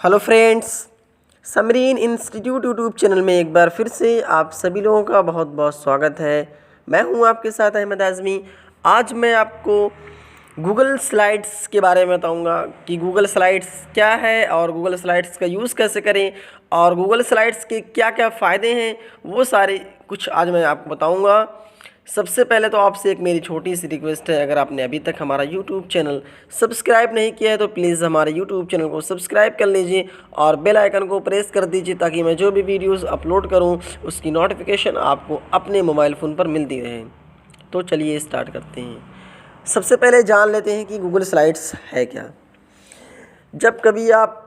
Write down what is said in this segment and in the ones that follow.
Hello friends, Samreen institute YouTube channel में एक बार फिर से आप सभी लोगों का बहुत बहुत स्वागत है। मैं हूं आपके साथ अहमद आज़मी। आज मैं आपको गूगल स्लाइड्स के बारे में बताऊंगा कि गूगल स्लाइड्स क्या है और गूगल स्लाइड्स का यूज़ कैसे करें और गूगल स्लाइड्स के क्या क्या फ़ायदे हैं, वो सारे कुछ आज मैं आपको बताऊँगा। सबसे पहले तो आपसे एक मेरी छोटी सी रिक्वेस्ट है, अगर आपने अभी तक हमारा यूट्यूब चैनल सब्सक्राइब नहीं किया है तो प्लीज़ हमारे यूट्यूब चैनल को सब्सक्राइब कर लीजिए और बेल आइकन को प्रेस कर दीजिए ताकि मैं जो भी वीडियोस अपलोड करूं उसकी नोटिफिकेशन आपको अपने मोबाइल फ़ोन पर मिलती रहे। तो चलिए स्टार्ट करते हैं। सबसे पहले जान लेते हैं कि गूगल स्लाइड्स है क्या। जब कभी आप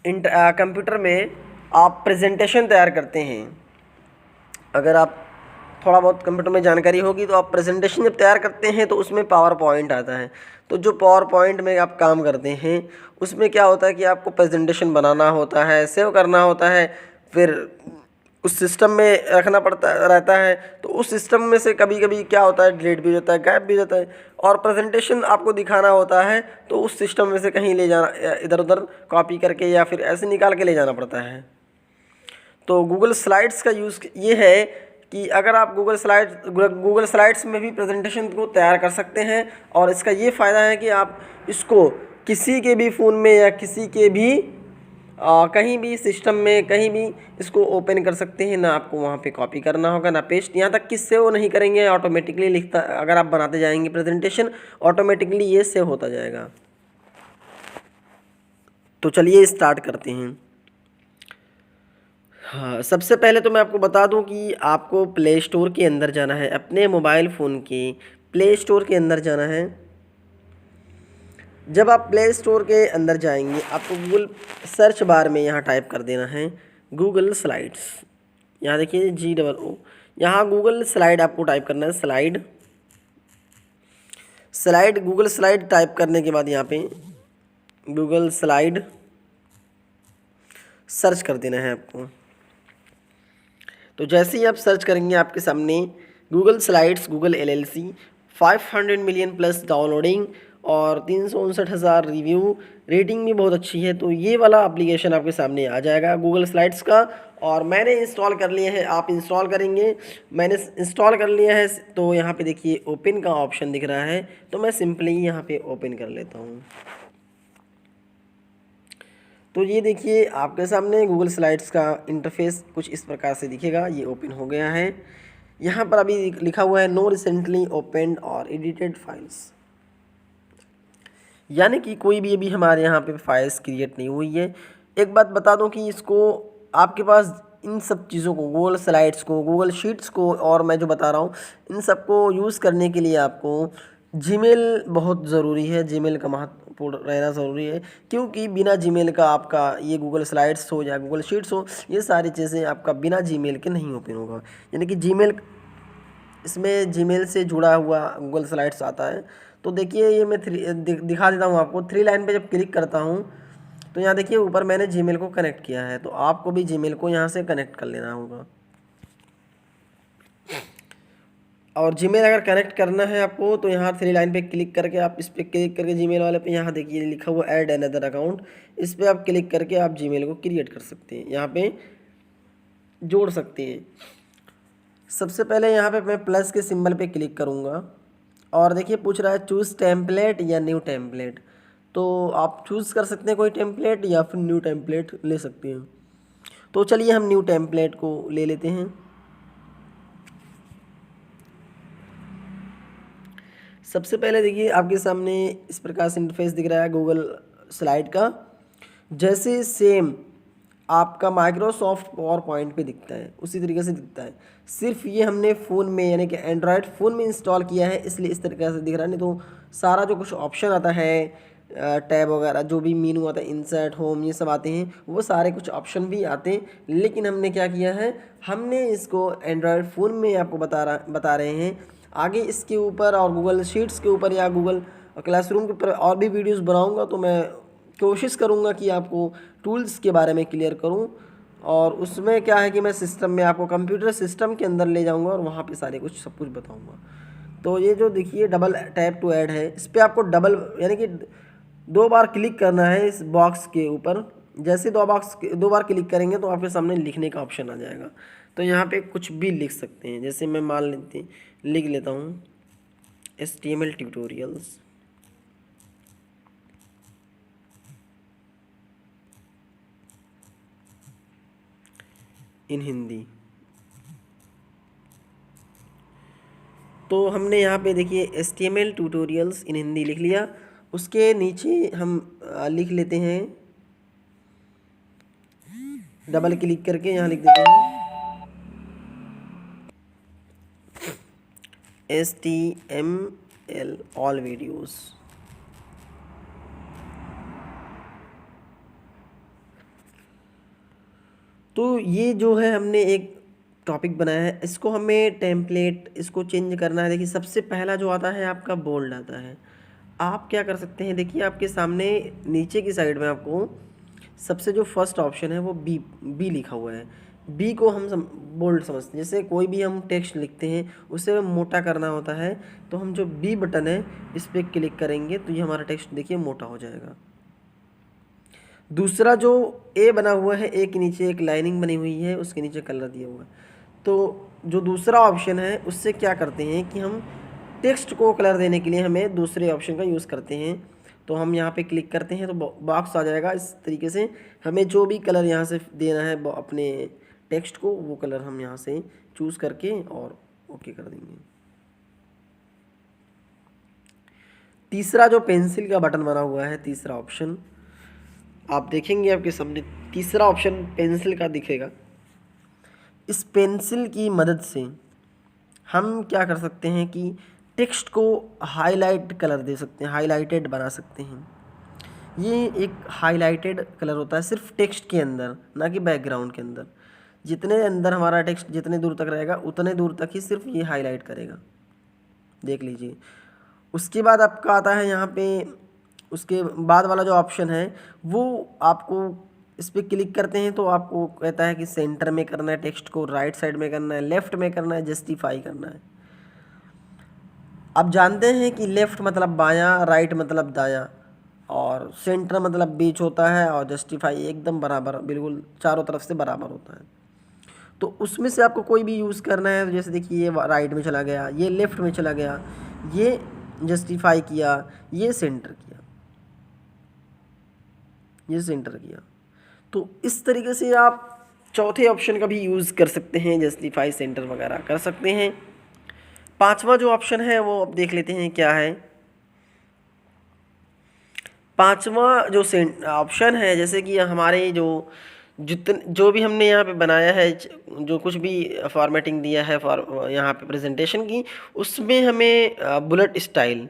कंप्यूटर में आप प्रेजेंटेशन तैयार करते हैं, अगर आप थोड़ा बहुत कंप्यूटर में जानकारी होगी तो आप प्रेजेंटेशन जब तैयार करते हैं तो उसमें पावर पॉइंट आता है। तो जो पावर पॉइंट में आप काम करते हैं उसमें क्या होता है कि आपको प्रेजेंटेशन बनाना होता है, सेव करना होता है, फिर उस सिस्टम में रखना पड़ता रहता है। तो उस सिस्टम में से कभी कभी क्या होता है, डिलीट भी हो जाता है, गायब भी हो जाता है और प्रेजेंटेशन आपको दिखाना होता है तो उस सिस्टम में से कहीं ले जाना, इधर उधर कॉपी करके या फिर ऐसे निकाल के ले जाना पड़ता है। तो गूगल स्लाइड्स का यूज़ ये है कि अगर आप गूगल स्लाइड्स में भी प्रेजेंटेशन को तैयार कर सकते हैं और इसका ये फ़ायदा है कि आप इसको किसी के भी फ़ोन में या किसी के भी कहीं भी सिस्टम में कहीं भी इसको ओपन कर सकते हैं। ना आपको वहाँ पे कॉपी करना होगा ना पेस्ट, यहाँ तक कि सेव नहीं करेंगे, ऑटोमेटिकली लिखता, अगर आप बनाते जाएंगे प्रेजेंटेशन ऑटोमेटिकली ये सेव होता जाएगा। तो चलिए स्टार्ट करते हैं। हाँ, सबसे पहले तो मैं आपको बता दूं कि आपको प्ले स्टोर के अंदर जाना है, अपने मोबाइल फ़ोन के प्ले स्टोर के अंदर जाना है। जब आप प्ले स्टोर के अंदर जाएंगे आपको गूगल सर्च बार में यहाँ टाइप कर देना है गूगल स्लाइड्स। यहाँ देखिए GOO, यहाँ गूगल स्लाइड आपको टाइप करना है, स्लाइड गूगल स्लाइड टाइप करने के बाद यहाँ पे गूगल स्लाइड सर्च कर देना है आपको। तो जैसे ही आप सर्च करेंगे आपके सामने Google slides Google LLC 500 million plus downloading और 359,000 रिव्यू, रेटिंग भी बहुत अच्छी है। तो ये वाला एप्लीकेशन आपके सामने आ जाएगा गूगल स्लाइड्स का, और मैंने इंस्टॉल कर लिया है, आप इंस्टॉल करेंगे। मैंने इंस्टॉल कर लिया है तो यहाँ पे देखिए ओपन का ऑप्शन दिख रहा है, तो मैं सिंपली यहाँ पे ओपन कर लेता हूँ। तो ये देखिए आपके सामने गूगल स्लाइड्स का इंटरफेस कुछ इस प्रकार से दिखेगा। ये ओपन हो गया है। यहाँ पर अभी लिखा हुआ है नो रिसेंटली ओपनड और एडिटेड फाइल्स, यानी कि कोई भी अभी हमारे यहाँ पे फाइल्स क्रिएट नहीं हुई है। एक बात बता दूँ कि इसको आपके पास इन सब चीज़ों को, गूगल स्लाइड्स को, गूगल शीट्स को, और मैं जो बता रहा हूँ इन सबको यूज़ करने के लिए आपको जीमेल बहुत ज़रूरी है, जीमेल का महत्वपूर्ण रहना ज़रूरी है। क्योंकि बिना जीमेल का आपका ये गूगल स्लाइड्स हो या गूगल शीट्स हो, ये सारी चीज़ें आपका बिना जीमेल के नहीं ओपन होगा। यानी कि जीमेल, इसमें जीमेल से जुड़ा हुआ गूगल स्लाइड्स आता है। तो देखिए ये मैं दिखा देता हूँ आपको। 3 लाइन पे जब क्लिक करता हूँ तो यहाँ देखिए ऊपर मैंने जीमेल को कनेक्ट किया है, तो आपको भी जीमेल को यहाँ से कनेक्ट कर लेना होगा। और जीमेल अगर कनेक्ट करना है आपको तो यहाँ 3 लाइन पे क्लिक करके आप इस पर क्लिक करके जीमेल वाले पे, यहाँ देखिए लिखा हुआ ऐड अनदर अकाउंट, इस पर आप क्लिक करके आप जीमेल को क्रिएट कर सकते हैं, यहाँ पे जोड़ सकते हैं। सबसे पहले यहाँ पे मैं प्लस के सिंबल पे क्लिक करूँगा और देखिए पूछ रहा है चूज़ टेम्पलेट या न्यू टेम्पलेट। तो आप चूज़ कर सकते हैं कोई टेम्पलेट या फिर न्यू टेम्पलेट ले सकते हैं। तो चलिए हम न्यू टेम्पलेट को ले लेते हैं। सबसे पहले देखिए आपके सामने इस प्रकार से इंटरफेस दिख रहा है गूगल स्लाइड का, जैसे सेम आपका माइक्रोसॉफ्ट पावर पॉइंट पे दिखता है उसी तरीके से दिखता है। सिर्फ ये हमने फ़ोन में यानी कि एंड्रॉयड फ़ोन में इंस्टॉल किया है इसलिए इस तरीके से दिख रहा है। नहीं तो सारा जो कुछ ऑप्शन आता है, टैब वगैरह जो भी मेनू आता है, इंसर्ट, होम, ये सब आते हैं, वो सारे कुछ ऑप्शन भी आते हैं। लेकिन हमने क्या किया है, हमने इसको एंड्रॉयड फ़ोन में आपको बता रहे हैं। आगे इसके ऊपर और गूगल शीट्स के ऊपर या गूगल क्लासरूम के ऊपर और भी वीडियोज़ बनाऊँगा, तो मैं कोशिश करूँगा कि आपको टूल्स के बारे में क्लियर करूँ। और उसमें क्या है कि मैं सिस्टम में आपको कंप्यूटर सिस्टम के अंदर ले जाऊँगा और वहाँ पे सारे कुछ सब कुछ बताऊँगा। तो ये जो देखिए डबल टैप टू ऐड है, इस पर आपको डबल यानी कि 2 बार क्लिक करना है इस बॉक्स के ऊपर, जैसे दो बार क्लिक करेंगे तो आपके सामने लिखने का ऑप्शन आ जाएगा। तो यहाँ पे कुछ भी लिख सकते हैं, जैसे मैं लिख लेता हूँ HTML ट्यूटोरियल्स इन हिंदी। तो हमने यहाँ पे देखिए HTML ट्यूटोरियल्स इन हिंदी लिख लिया। उसके नीचे हम लिख लेते हैं, डबल क्लिक करके यहाँ लिख देते हैं HTML ऑल वीडियोस। तो ये जो है हमने एक टॉपिक बनाया है, इसको हमें टेम्पलेट इसको चेंज करना है। देखिए सबसे पहला जो आता है आपका बोल्ड आता है। आप क्या कर सकते हैं, देखिए आपके सामने नीचे की साइड में आपको सबसे जो फर्स्ट ऑप्शन है वो बी लिखा हुआ है। बी को हम बोल्ड समझते हैं। जैसे कोई भी हम टेक्स्ट लिखते हैं उसे मोटा करना होता है, तो हम जो बी बटन है इस पर क्लिक करेंगे तो ये हमारा टेक्स्ट देखिए मोटा हो जाएगा। दूसरा जो ए बना हुआ है, ए के नीचे एक लाइनिंग बनी हुई है, उसके नीचे कलर दिया हुआ है। तो जो दूसरा ऑप्शन है उससे क्या करते हैं कि हम टेक्स्ट को कलर देने के लिए हमें दूसरे ऑप्शन का यूज़ करते हैं। तो हम यहाँ पे क्लिक करते हैं तो बॉक्स आ जाएगा। इस तरीके से हमें जो भी कलर यहाँ से देना है अपने टेक्स्ट को, वो कलर हम यहाँ से चूज़ करके और ओके कर देंगे। तीसरा जो पेंसिल का बटन बना हुआ है, तीसरा ऑप्शन आप देखेंगे आपके सामने तीसरा ऑप्शन पेंसिल का दिखेगा। इस पेंसिल की मदद से हम क्या कर सकते हैं कि टेक्स्ट को हाईलाइट कलर दे सकते हैं, हाईलाइटेड बना सकते हैं। ये एक हाईलाइटेड कलर होता है सिर्फ टेक्स्ट के अंदर, ना कि बैकग्राउंड के अंदर। जितने अंदर हमारा टेक्स्ट जितने दूर तक रहेगा उतने दूर तक ही सिर्फ ये हाईलाइट करेगा, देख लीजिए। उसके बाद आपका आता है यहाँ पे, उसके बाद वाला जो ऑप्शन है वो आपको इस पर क्लिक करते हैं तो आपको कहता है कि सेंटर में करना है टेक्स्ट को, राइट साइड में करना है, लेफ़्ट में करना है, जस्टिफाई करना है। आप जानते हैं कि लेफ़्ट मतलब बायां, राइट मतलब दायां, और सेंटर मतलब बीच होता है, और जस्टिफाई एकदम बराबर, बिल्कुल चारों तरफ से बराबर होता है। तो उसमें से आपको कोई भी यूज़ करना है। तो जैसे देखिए ये राइट में चला गया, ये लेफ़्ट में चला गया, ये जस्टिफाई किया, ये सेंटर किया, ये सेंटर किया। तो इस तरीके से आप चौथे ऑप्शन का भी यूज़ कर सकते हैं, जस्टिफाई, सेंटर वगैरह कर सकते हैं। पांचवा जो ऑप्शन है वो अब देख लेते हैं क्या है। पांचवा जो ऑप्शन है, जैसे कि हमारे जो भी हमने यहाँ पे बनाया है, जो कुछ भी फॉर्मेटिंग दिया है यहाँ पे प्रेजेंटेशन की, उसमें हमें बुलेट स्टाइल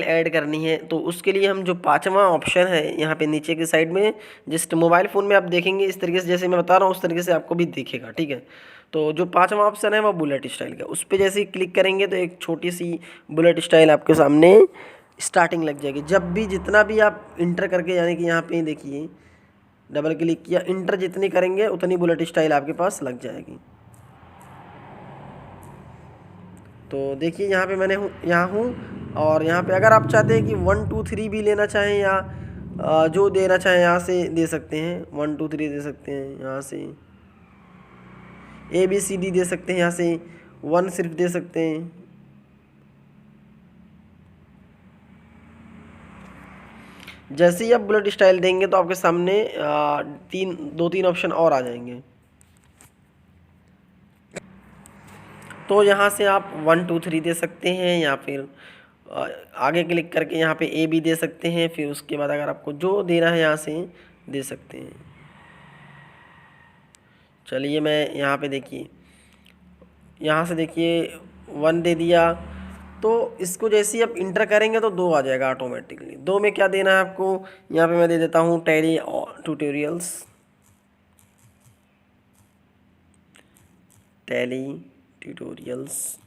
ऐड करनी है। तो उसके लिए हम जो पांचवा ऑप्शन है यहाँ पे नीचे की साइड में, जस्ट मोबाइल फ़ोन में आप देखेंगे इस तरीके से, जैसे मैं बता रहा हूँ उस तरीके से आपको भी दिखेगा, ठीक है। तो जो पांचवा ऑप्शन है वो बुलेट स्टाइल का, उस पर जैसे ही क्लिक करेंगे तो एक छोटी सी बुलेट स्टाइल आपके सामने स्टार्टिंग लग जाएगी। जब भी जितना भी आप इंटर करके, यानी कि यहाँ पे देखिए डबल क्लिक किया, इंटर जितनी करेंगे उतनी बुलेट स्टाइल आपके पास लग जाएगी। तो देखिए यहाँ पे मैंने यहाँ हूँ, और यहाँ पे अगर आप चाहते हैं कि 1 2 3 भी लेना चाहें, या जो देना चाहें यहाँ से दे सकते हैं, 1 2 3 दे सकते हैं, यहाँ से ABCD दे सकते हैं, यहाँ से 1 सिर्फ दे सकते हैं। जैसे ही आप बुलेट स्टाइल देंगे तो आपके सामने 2-3 ऑप्शन और आ जाएंगे। तो यहाँ से आप 1 2 3 दे सकते हैं, या फिर आगे क्लिक करके यहाँ पे A भी दे सकते हैं। फिर उसके बाद अगर आपको जो देना है यहाँ से दे सकते हैं। चलिए मैं यहाँ पे देखिए, यहाँ से देखिए 1 दे दिया। तो इसको जैसे ही आप इंटर करेंगे तो 2 आ जाएगा ऑटोमेटिकली। 2 में क्या देना है आपको, यहाँ पे मैं दे देता हूँ टैली ट्यूटोरियल्स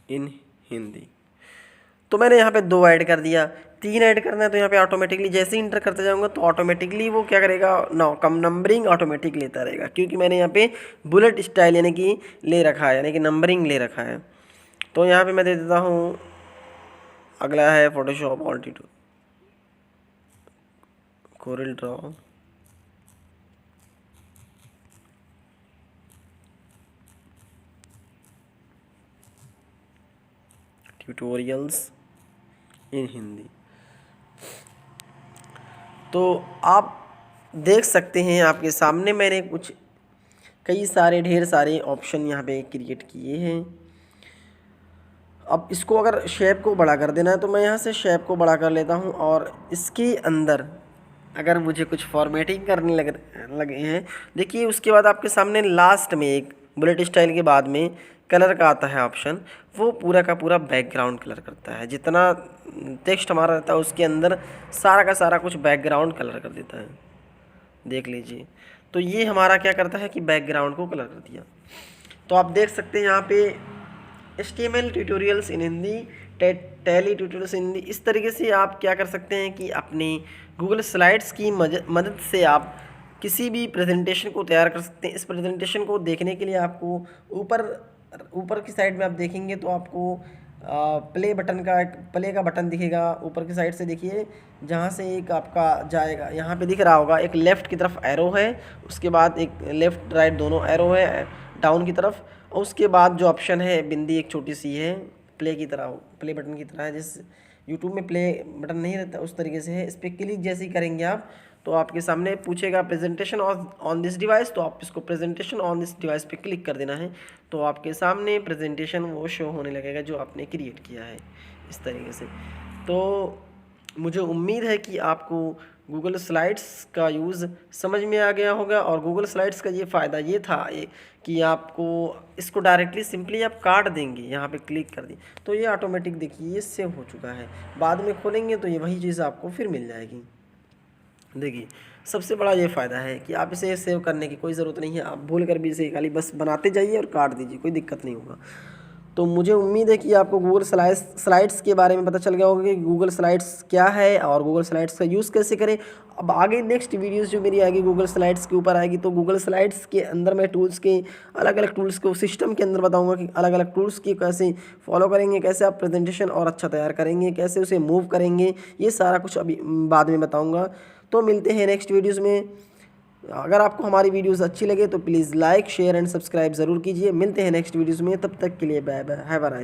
इन हिंदी। तो मैंने यहाँ पे 2 ऐड कर दिया। 3 ऐड करना है तो यहाँ पे ऑटोमेटिकली जैसे ही इंटर करते जाऊँगा तो ऑटोमेटिकली वो क्या करेगा, कम नंबरिंग ऑटोमेटिक लेता रहेगा, क्योंकि मैंने यहाँ पे बुलेट स्टाइल यानी कि ले रखा है, यानी कि नंबरिंग ले रखा है। तो यहाँ पे मैं दे देता हूँ, अगला है Photoshop altitude, Corel Draw, tutorials in Hindi. तो आप देख सकते हैं आपके सामने मैंने कुछ कई सारे ढेर सारे ऑप्शन यहाँ पे क्रिएट किए हैं। अब इसको अगर शेप को बड़ा कर देना है तो मैं यहाँ से शेप को बड़ा कर लेता हूँ, और इसके अंदर अगर मुझे कुछ फॉर्मेटिंग करने लगे हैं, देखिए उसके बाद आपके सामने लास्ट में एक बुलेट स्टाइल के बाद में कलर का आता है ऑप्शन, वो पूरा का पूरा बैकग्राउंड कलर करता है। जितना टेक्स्ट हमारा रहता है उसके अंदर सारा का सारा कुछ बैकग्राउंड कलर कर देता है, देख लीजिए। तो ये हमारा क्या करता है कि बैकग्राउंड को कलर कर दिया। तो आप देख सकते हैं यहाँ पे HTML tutorials in Hindi, tally tutorials in Hindi. इस तरीके से आप क्या कर सकते हैं कि अपनी गूगल स्लाइड्स की मदद से आप किसी भी प्रेजेंटेशन को तैयार कर सकते हैं। इस प्रेजेंटेशन को देखने के लिए आपको ऊपर की साइड में आप देखेंगे तो आपको प्ले का बटन दिखेगा ऊपर की साइड से। देखिए जहाँ से एक आपका जाएगा, यहाँ पे दिख रहा होगा एक लेफ़्ट की तरफ एरो है, उसके बाद एक लेफ़्ट राइट दोनों एरो है डाउन की तरफ, और उसके बाद जो ऑप्शन है बिंदी एक छोटी सी है, प्ले बटन की तरह है। जिस यूट्यूब में प्ले बटन नहीं रहता उस तरीके से है। इस पर क्लिक जैसे ही करेंगे आप तो आपके सामने पूछेगा प्रेजेंटेशन ऑन दिस डिवाइस, तो आप इसको प्रेजेंटेशन ऑन दिस डिवाइस पे क्लिक कर देना है। तो आपके सामने प्रेजेंटेशन वो शो होने लगेगा जो आपने क्रिएट किया है इस तरीके से। तो मुझे उम्मीद है कि आपको गूगल स्लाइड्स का यूज़ समझ में आ गया होगा। और गूगल स्लाइड्स का ये फ़ायदा ये था कि आपको इसको डायरेक्टली सिंपली आप काट देंगे, यहाँ पे क्लिक कर दिए तो ये ऑटोमेटिक देखिए ये सेव हो चुका है। बाद में खोलेंगे तो ये वही चीज़ आपको फिर मिल जाएगी। देखिए सबसे बड़ा ये फ़ायदा है कि आप इसे सेव करने की कोई ज़रूरत नहीं है, आप भूल कर भी इसे खाली बस बनाते जाइए और काट दीजिए, कोई दिक्कत नहीं होगा। तो मुझे उम्मीद है कि आपको गूगल स्लाइड्स के बारे में पता चल गया होगा कि गूगल स्लाइड्स क्या है और गूगल स्लाइड्स का यूज़ कैसे करें। अब आगे नेक्स्ट वीडियोस जो मेरी आएगी गूगल स्लाइड्स के ऊपर आएगी, तो गूगल स्लाइड्स के अंदर मैं टूल्स के अलग अलग टूल्स को सिस्टम के अंदर बताऊंगा कि अलग अलग टूल्स की कैसे फॉलो करेंगे, कैसे आप प्रेजेंटेशन और अच्छा तैयार करेंगे, कैसे उसे मूव करेंगे, ये सारा कुछ अभी बाद में बताऊँगा। तो मिलते हैं नेक्स्ट वीडियोज़ में। अगर आपको हमारी वीडियोस अच्छी लगे तो please like share and subscribe ज़रूर कीजिए। मिलते हैं नेक्स्ट वीडियोस में, तब तक के लिए bye bye, have a nice.